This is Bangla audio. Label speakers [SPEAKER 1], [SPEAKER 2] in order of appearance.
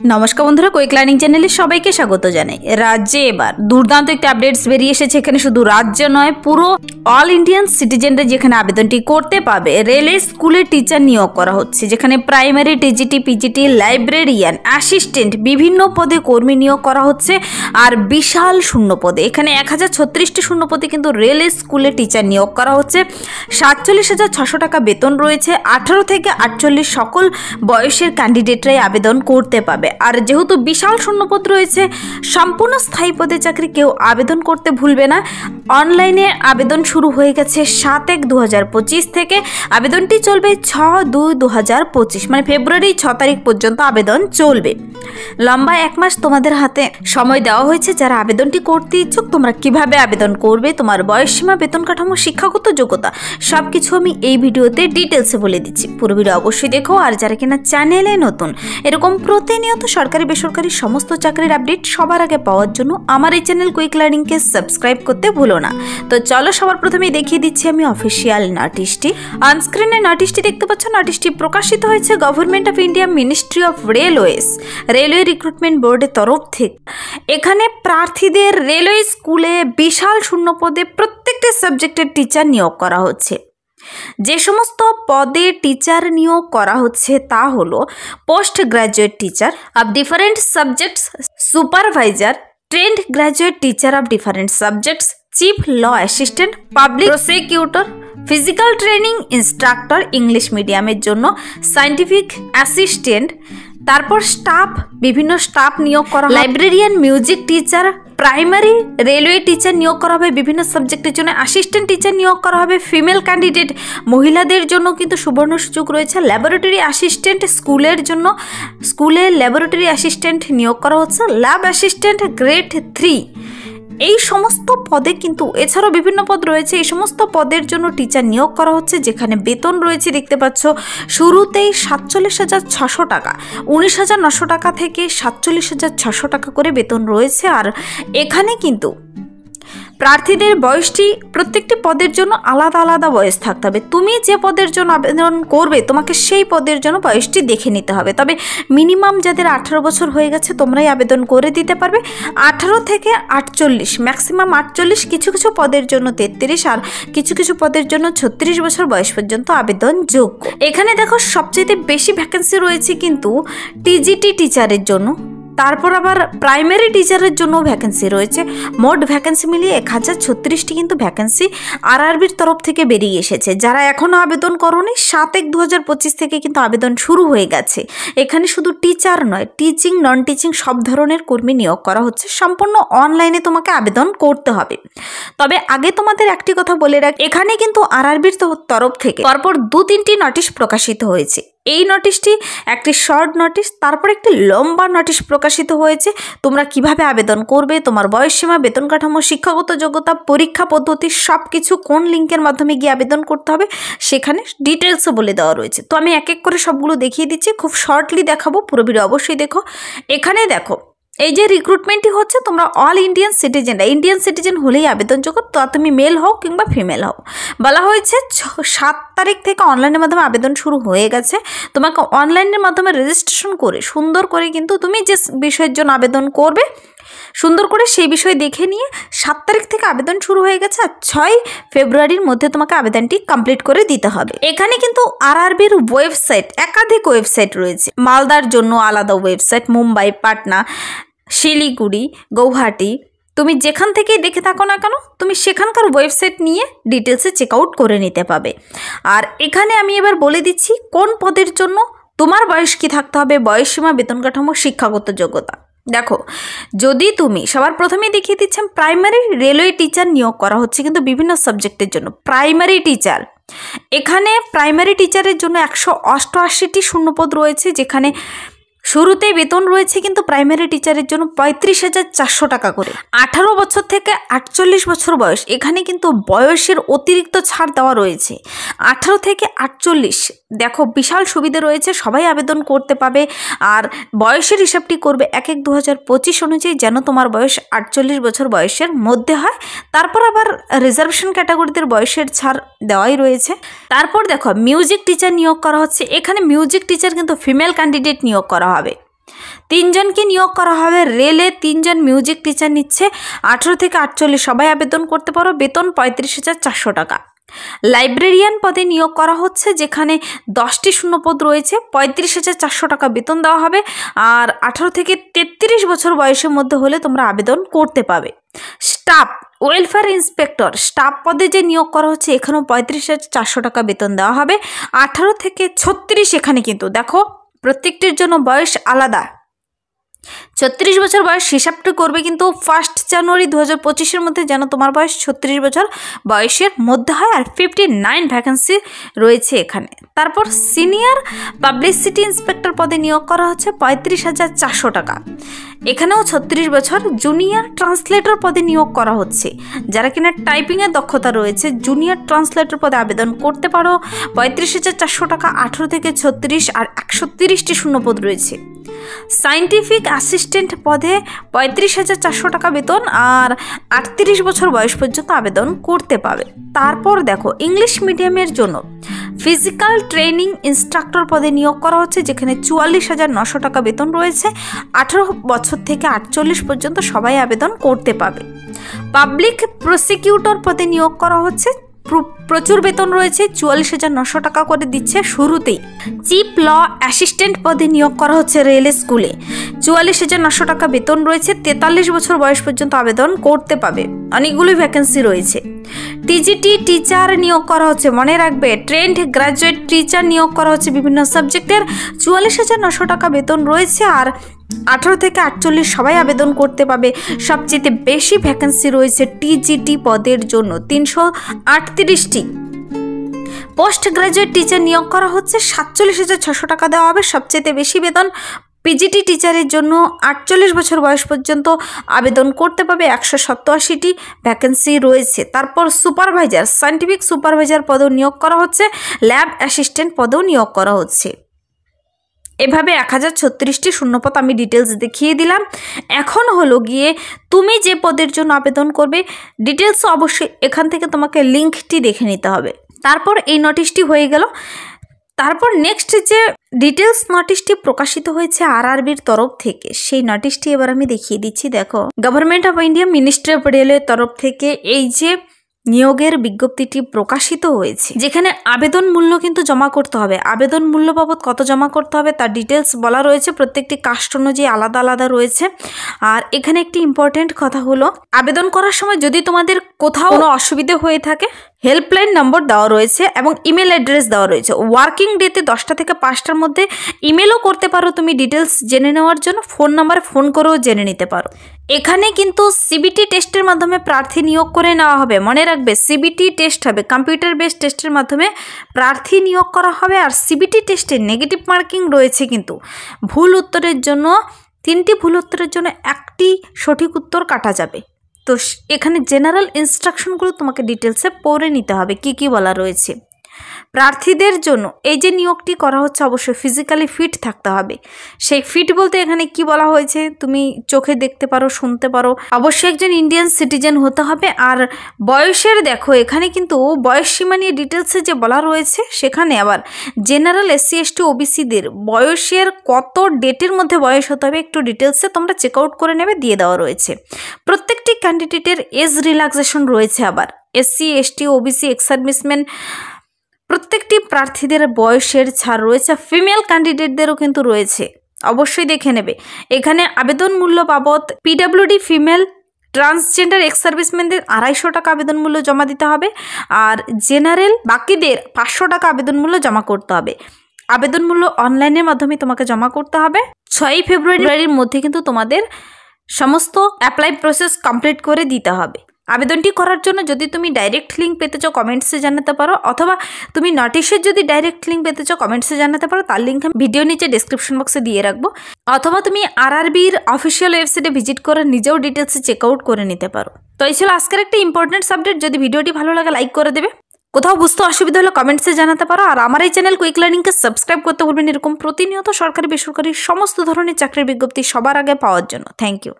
[SPEAKER 1] নমস্কার বন্ধুরা, কুইক লার্নিং চ্যানেলে সবাইকে স্বাগত জানাই। রাজ্যে এবার দুর্দান্ত একটি আপডেটস বেরিয়ে এসেছে। এখানে শুধু রাজ্য নয়, পুরো অল ইন্ডিয়ান সিটিজেনরা যেখানে আবেদনটি করতে পাবে। রেলওয়ে স্কুলে টিচার নিয়োগ করা হচ্ছে, যেখানে primary, TGT, PGT, librarian, assistant বিভিন্ন পদে কর্মী নিয়োগ করা হচ্ছে। আর বিশাল শূন্য পদে, এখানে 1036টি শূন্য পদে কিন্তু রেলওয়ে স্কুলে টিচার নিয়োগ করা হচ্ছে। 47,600 টাকা বেতন রয়েছে। 18 থেকে 48 সকল বয়সের ক্যান্ডিডেটরাই আবেদন করতে পাবে। আর যেহেতু বিশাল শূন্যপদ রয়েছে, সম্পূর্ণ স্থায়ী পদে চাকরি কেউ আবেদন করতে ভুলবে না। অনলাইনে আবেদন শুরু হয়ে গেছে 7/1/2025 থেকে। আবেদনটি চলবে 6/2/2025, মানে ফেব্রুয়ারি 6 তারিখ পর্যন্ত আবেদন চলবে। লম্বা 1 মাস তোমাদের হাতে সময় দেওয়া হয়েছে। যারা আবেদনটি করতে ইচ্ছুক, তোমরা কিভাবে আবেদন করবে, তোমার বয়সসীমা, বেতন কাঠামো, শিক্ষাগত যোগ্যতা সবকিছু আমি এই ভিডিওতে ডিটেলসে বলে দিচ্ছি। পুরো ভিডিও অবশ্যই দেখো। আর যারা কিনা চ্যানেলে নতুন, এরকম প্রতিনিয়ত সরকারি বেসরকারি সমস্ত চাকরির আপডেট সবার আগে পাওয়ার জন্য আমার এই চ্যানেল কুইক লার্নিংকে সাবস্ক্রাইব করতে ভুলো না। তো চলো, সবার প্রথমে দেখিয়ে দিচ্ছি আমি অফিসিয়াল নোটিশটি। অনস্ক্রিনে নোটিশটি দেখতে পাচ্ছ। নোটিশটি প্রকাশিত হয়েছে government of India, ministry of railways, railway recruitment বোর্ডের তরফ থেকে। এখানে প্রার্থীদের রেলওয়ে স্কুলে বিশাল শূন্য পদে প্রত্যেকটা সাবজেক্টের টিচার নিয়োগ করা হচ্ছে। যে সমস্ত পদে টিচার নিয়োগ করা হচ্ছে তা হলো post graduate teacher of different subjects, supervisor, trained graduate teacher of different subjects, chief law assistant, public prosecutor, physical training instructor English মিডিয়ামের জন্য, সায়েন্টিফিক অ্যাসিস্ট্যান্ট, তারপর স্টাফ, বিভিন্ন স্টাফ নিয়োগ করা, librarian, music teacher, primary railway teacher নিয়োগ করা হবে বিভিন্ন সাবজেক্টের জন্য, অ্যাসিস্ট্যান্ট টিচার নিয়োগ করা হবে। ফিমেল ক্যান্ডিডেট, মহিলাদের জন্য কিন্তু সুবর্ণ সুযোগ রয়েছে। ল্যাবরেটরি অ্যাসিস্ট্যান্ট স্কুলের জন্য, স্কুলে ল্যাবরেটরি অ্যাসিস্ট্যান্ট নিয়োগ করা হচ্ছে। ল্যাব অ্যাসিস্ট্যান্ট গ্রেড 3, এই সমস্ত পদে কিন্তু, এছাড়াও বিভিন্ন পদ রয়েছে, এই সমস্ত পদের জন্য টিচার নিয়োগ করা হচ্ছে। যেখানে বেতন রয়েছে দেখতে পাচ্ছ, শুরুতেই 47,600 টাকা, 19,900 টাকা থেকে 47,600 টাকা করে বেতন রয়েছে। আর এখানে কিন্তু প্রার্থীদের বয়সটি প্রত্যেকটি পদের জন্য আলাদা আলাদা বয়স থাকতে হবে। তুমি যে পদের জন্য আবেদন করবে, তোমাকে সেই পদের জন্য বয়সটি দেখে নিতে হবে। তবে মিনিমাম যাদের 18 বছর হয়ে গেছে, তোমরাই আবেদন করে দিতে পারবে। 18 থেকে 48, ম্যাক্সিমাম 48, কিছু কিছু পদের জন্য 33, আর কিছু কিছু পদের জন্য 36 বছর বয়স পর্যন্ত আবেদন যোগ্য। এখানে দেখো, সবচেয়ে বেশি ভ্যাকেন্সি রয়েছে কিন্তু টিজিটি টিচারের জন্য। তারপর আবার প্রাইমারি টিচারের জন্য ভ্যাকেন্সি রয়েছে। মোট ভ্যাকেন্সি মিলিয়ে 1036টি কিন্তু ভ্যাকেন্সি আরআরবির তরফ থেকে বেরিয়ে এসেছে। যারা এখনও আবেদন করোনি, 7/1/2025 থেকে কিন্তু আবেদন শুরু হয়ে গেছে। এখানে শুধু টিচার নয়, টিচিং, নন টিচিং সব ধরনের কর্মী নিয়োগ করা হচ্ছে। সম্পূর্ণ অনলাইনে তোমাকে আবেদন করতে হবে। তবে আগে তোমাদের একটি কথা বলে রাখ, এখানে কিন্তু আরআরবির তরফ থেকে পরপর 2-3টি নোটিশ প্রকাশিত হয়েছে। এই নোটিশটি একটি শর্ট নোটিশ, তারপর একটি লম্বা নোটিশ প্রকাশিত হয়েছে। তোমরা কিভাবে আবেদন করবে, তোমার বয়সসীমা, বেতন কাঠামো, শিক্ষাগত যোগ্যতা, পরীক্ষা পদ্ধতি সব কিছু, কোন লিঙ্কের মাধ্যমে গিয়ে আবেদন করতে হবে, সেখানে ডিটেলসও বলে দেওয়া রয়েছে। তো আমি এক এক করে সবগুলো দেখিয়ে দিচ্ছি, খুব শর্টলি দেখাবো, পুরো ভিডিও অবশ্যই দেখো। এখানে দেখো, এই যে রিক্রুটমেন্টটি হচ্ছে, তোমরা অল ইন্ডিয়ান সিটিজেনরা, ইন্ডিয়ান সিটিজেন হলেই আবেদনযোগ্য। তো তুমি মেল হও কিংবা ফিমেল হও। বলা হয়েছে 7 তারিখ থেকে অনলাইনের মাধ্যমে আবেদন শুরু হয়ে গেছে। তোমাকে অনলাইনের মাধ্যমে রেজিস্ট্রেশন করে সুন্দর করে কিন্তু তুমি যে বিষয়ের জন্য আবেদন করবে, সুন্দর করে সেই বিষয় দেখে নিয়ে 7 তারিখ থেকে আবেদন শুরু হয়ে গেছে। আর 6 ফেব্রুয়ারির মধ্যে তোমাকে আবেদনটি কমপ্লিট করে দিতে হবে। এখানে কিন্তু আরআরবির ওয়েবসাইট, একাধিক ওয়েবসাইট রয়েছে। মালদার জন্য আলাদা ওয়েবসাইট, মুম্বাই, পাটনা, শিলিগুড়ি, গৌহাটি, তুমি যেখান থেকেই দেখে থাকো না কেন, তুমি সেখানকার ওয়েবসাইট নিয়ে ডিটেলসে চেক আউট করে নিতে পাবে। আর এখানে আমি এবার বলে দিচ্ছি কোন পদের জন্য তোমার বয়স কী থাকতে হবে, বয়সসীমা, বেতন কাঠামো, শিক্ষাগত যোগ্যতা। দেখো, যদি তুমি, সবার প্রথমেই দেখিয়ে দিচ্ছেন, প্রাইমারি রেলওয়ে টিচার নিয়োগ করা হচ্ছে কিন্তু বিভিন্ন সাবজেক্টের জন্য। প্রাইমারি টিচার, এখানে প্রাইমারি টিচারের জন্য 188টি শূন্যপদ রয়েছে। যেখানে শুরুতেই বেতন রয়েছে কিন্তু প্রাইমারি টিচারের জন্য 35,400 টাকা করে। 18 বছর থেকে 48 বছর বয়স, এখানে কিন্তু বয়সের অতিরিক্ত ছাড় দেওয়া রয়েছে। 18 থেকে 48, দেখো বিশাল সুবিধা রয়েছে, সবাই আবেদন করতে পাবে। আর বয়সের হিসাবটি করবে 1/1/2025 অনুযায়ী, যেন তোমার বয়স 48 বছর বয়সের মধ্যে হয়। তারপর আবার রিজার্ভেশন ক্যাটাগরিদের বয়সের ছাড় দেওয়াই রয়েছে। তারপর দেখো, মিউজিক টিচার নিয়োগ করা হচ্ছে। এখানে মিউজিক টিচার কিন্তু ফিমেল ক্যান্ডিডেট নিয়োগ করা হবে। 3 জনকে নিয়োগ করা হবে। রেলে 3 জন মিউজিক টিচার নিচ্ছে, 18 থেকে 48 সবাই আবেদন করতে পারো, বেতন 35,400 টাকা। লাইব্রেরিয়ান পদে নিয়োগ করা হচ্ছে, যেখানে 10টি শূন্যপদ রয়েছে, 35,400 টাকা বেতন দেওয়া হবে। আর 18 থেকে 33 বছর বয়সের মধ্যে হলে তোমরা আবেদন করতে পাবে। স্টাফ ওয়েলফেয়ার ইন্সপেক্টর স্টাফ পদে যে নিয়োগ করা হচ্ছে, এখানেও 35,400 টাকা বেতন দেওয়া হবে। 18 থেকে 36, এখানে কিন্তু দেখো প্রত্যেকটির জন্য বয়স আলাদা। 36 বছর বয়স হিসাবটা করবে কিন্তু 1 জানুয়ারি 2025 মধ্যে যেন তোমার বয়স 36 বছর বয়সের মধ্যে হয়। আর 59 ভ্যাকেন্সি রয়েছে এখানে। তারপর সিনিয়র পাবলিসিটি ইন্সপেক্টর পদে নিয়োগ করা হচ্ছে, 35,400 টাকা। এখানেও 36 বছর। জুনিয়র ট্রান্সলেটর পদে নিয়োগ করা হচ্ছে, যারা কিনা টাইপিংয়ের দক্ষতা রয়েছে জুনিয়র ট্রান্সলেটর পদে আবেদন করতে পারো, 35,400 টাকা। 18 থেকে 36 আর 130টি শূন্যপদ রয়েছে। সায়েন্টিফিক অ্যাসিস্ট্যান্ট পদে 35,400 টাকা বেতন, আর 38 বছর বয়স পর্যন্ত আবেদন করতে পাবে। তারপর দেখো ইংলিশ মিডিয়ামের জন্য ফিজিক্যাল ট্রেনিং ইনস্ট্রাক্টর পদে নিয়োগ করা হচ্ছে, যেখানে 44,900 টাকা বেতন রয়েছে। 18 বছর থেকে 48 পর্যন্ত সবাই আবেদন করতে পাবে। পাবলিক প্রসিকিউটর পদে নিয়োগ করা হচ্ছে, প্রচুর বেতন রয়েছে, 44,900 টাকা করে দিচ্ছে শুরুতেই। চিফ ল অ্যাসিস্ট্যান্ট পদে নিয়োগ করা হচ্ছে রেল স্কুলে, 44,900 টাকা বেতন রয়েছে। 43 বছর বয়স পর্যন্ত আবেদন করতে পাবে। অনেকগুলো ভ্যাকেন্সি রয়েছে। টিজিটি টিচার নিয়োগ করা হচ্ছে, মনে রাখবে ট্রেন্ড গ্রাজুয়েট টিচার নিয়োগ করা হচ্ছে বিভিন্ন সাবজেক্টের, 44,900 টাকা বেতন রয়েছে। আর 18 থেকে 48 সবাই আবেদন করতে পাবে। সবচেয়ে বেশি ভ্যাকেন্সি রয়েছে টিজিটি পদের জন্য, 338টি। পোস্ট গ্রাজুয়েট টিচার নিয়োগ করা হচ্ছে, 47,600 টাকা দেওয়া হবে, সবচেয়ে বেশি বেতন। পিজিটি টিচারের জন্য 48 বছর বয়স পর্যন্ত আবেদন করতে পাবে, 187টি ভ্যাকেন্সি রয়েছে। তারপর সুপারভাইজার সায়েন্টিফিক সুপারভাইজার পদেও নিয়োগ করা হচ্ছে, ল্যাব অ্যাসিস্ট্যান্ট পদেও নিয়োগ করা হচ্ছে। এভাবে 1036টি শূন্যপদ আমি ডিটেলস দেখিয়ে দিলাম। এখন হলো গিয়ে তুমি যে পদের জন্য আবেদন করবে ডিটেলস অবশ্যই এখান থেকে তোমাকে লিঙ্কটি দেখে নিতে হবে। তারপর এই নোটিশটি হয়ে গেল। তারপর নেক্সট যে ডিটেলস নোটিশটি প্রকাশিত হয়েছে আরআরবির তরফ থেকে, সেই নোটিশটি এবার আমি দেখিয়ে দিচ্ছি। দেখো, government of India ministry of রেলের তরফ থেকে এই যে নিয়োগের বিজ্ঞপ্তিটি প্রকাশিত হয়েছে, যেখানে আবেদন মূল্য কিন্তু জমা করতে হবে। আবেদন মূল্য বাবদ কত জমা করতে হবে তার ডিটেলস বলা রয়েছে, প্রত্যেকটি কাস্ট অনুযায়ী আলাদা আলাদা রয়েছে। আর এখানে একটি ইম্পর্টেন্ট কথা হলো, আবেদন করার সময় যদি তোমাদের কোথাও কোনো অসুবিধে হয়ে থাকে, হেল্পলাইন নম্বর দেওয়া রয়েছে এবং ইমেল অ্যাড্রেস দেওয়া রয়েছে। ওয়ার্কিং ডেতে 10টা থেকে 5টার মধ্যে ইমেলও করতে পারো তুমি ডিটেলস জেনে নেওয়ার জন্য, ফোন নাম্বারে ফোন করেও জেনে নিতে পারো। এখানে কিন্তু সিবিটি টেস্টের মাধ্যমে প্রার্থী নিয়োগ করে নেওয়া হবে। মনে রাখবে সিবিটি টেস্ট হবে, কম্পিউটার বেসড টেস্টের মাধ্যমে প্রার্থী নিয়োগ করা হবে। আর সিবিটি টেস্টে নেগেটিভ মার্কিং রয়েছে, কিন্তু ভুল উত্তরের জন্য 3টি ভুল উত্তরের জন্য 1টি সঠিক উত্তর কাটা যাবে। তো এখানে জেনারেল ইনস্ট্রাকশনগুলো তোমাকে ডিটেলসে পড়ে নিতে হবে, কি কি বলা রয়েছে। প্রার্থীদের জন্য এই যে নিয়োগটি করা হচ্ছে অবশ্যই ফিজিক্যালি ফিট থাকতে হবে। সেই ফিট বলতে এখানে কি বলা হয়েছে, তুমি চোখে দেখতে পারো, শুনতে পারো, অবশ্যই একজন ইন্ডিয়ান সিটিজেন হতে হবে। আর বয়সের দেখো এখানে কিন্তু বয়স সীমা নিয়ে ডিটেলসে যে বলা রয়েছে, সেখানে আবার জেনারেল SC ST OBCদের বয়সের কত ডেটের মধ্যে বয়স হতে হবে একটু ডিটেলসে তোমরা চেক আউট করে নেবে, দিয়ে দেওয়া রয়েছে। প্রত্যেকটি ক্যান্ডিডেটের এজ রিল্যাক্সেশন রয়েছে, আবার SC ST OBC ex serviceman প্রত্যেকটি প্রার্থীদের বয়সের ছাড় রয়েছে। ফিমেল ক্যান্ডিডেটদেরও কিন্তু রয়েছে, অবশ্যই দেখে নেবে। এখানে আবেদন মূল্য বাবদ PWD ফিমেল ট্রান্সজেন্ডার এক্স সার্ভিসম্যানদের 250 টাকা আবেদন মূল্য জমা দিতে হবে। আর জেনারেল বাকিদের 500 টাকা আবেদন মূল্য জমা করতে হবে। আবেদন মূল্য অনলাইনের মাধ্যমে তোমাকে জমা করতে হবে। 6 ফেব্রুয়ারির মধ্যে কিন্তু তোমাদের সমস্ত অ্যাপ্লাই প্রসেস কমপ্লিট করে দিতে হবে। আবেদনটি করার জন্য যদি তুমি ডাইরেক্ট লিঙ্ক পেতে চাও কমেন্টসে জানাতে পারো, অথবা তুমি নোটিশের যদি ডাইরেক্ট লিঙ্ক পেতে চাও কমেন্টসে জানাতে পারো, তার লিঙ্ক আমি ভিডিও নিচে ডেসক্রিপশন বক্সে দিয়ে রাখবো। অথবা তুমি আরআরবির অফিসিয়াল ওয়েবসাইটে ভিজিট করে নিজেও ডিটেলসে চেক আউট করে নিতে পারো। তো এই ছিল আজকের একটা ইম্পর্টেন্ট সাবজেক্ট। যদি ভিডিওটি ভালো লাগে লাইক করে দেবে, কোথাও বুঝতে অসুবিধা হলে কমেন্টসে জানাতে পারো। আর আমার এই চ্যানেল কুইক লার্নিংকে সাবস্ক্রাইব করতে ভুলবেন এরকম প্রতিনিয়ত সরকারি বেসরকারি সমস্ত ধরনের চাকরির বিজ্ঞপ্তি সবার আগে পাওয়ার জন্য। Thank you.